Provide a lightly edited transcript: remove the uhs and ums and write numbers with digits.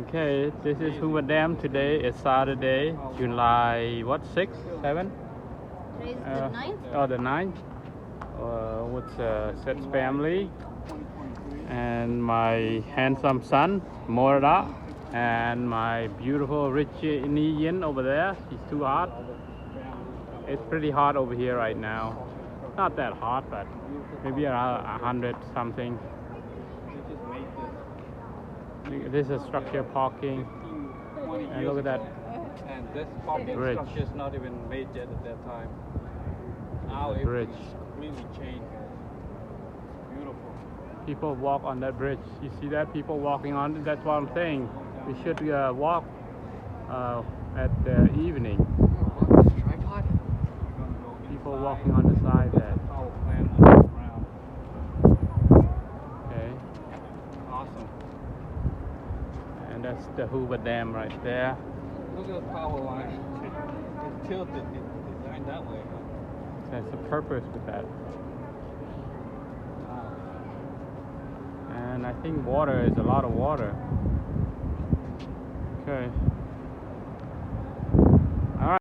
Okay, this is Hoover Dam. Today is Saturday, July what, 6th, 7th? Today's the 9th? Oh, the 9th. With Seth's family and my handsome son, Morda, and my beautiful rich Indian over there. He's too hot. It's pretty hot over here right now. Not that hot, but maybe around 100 something. This is structure parking, and look at that. And this parking Bridge. structure is not even made yet at that time. Now it Bridge. completely changed. Beautiful. People walk on that bridge. You see that? People walking on. That's what I'm saying. We should walk at the evening. Tripod? People walking on the side there. Power plant underground. Okay, Awesome. and that's the Hoover Dam right there. Look at the power line. It's tilted. It's designed that way. That's the purpose with that. Wow. And I think water is a lot of water. Okay.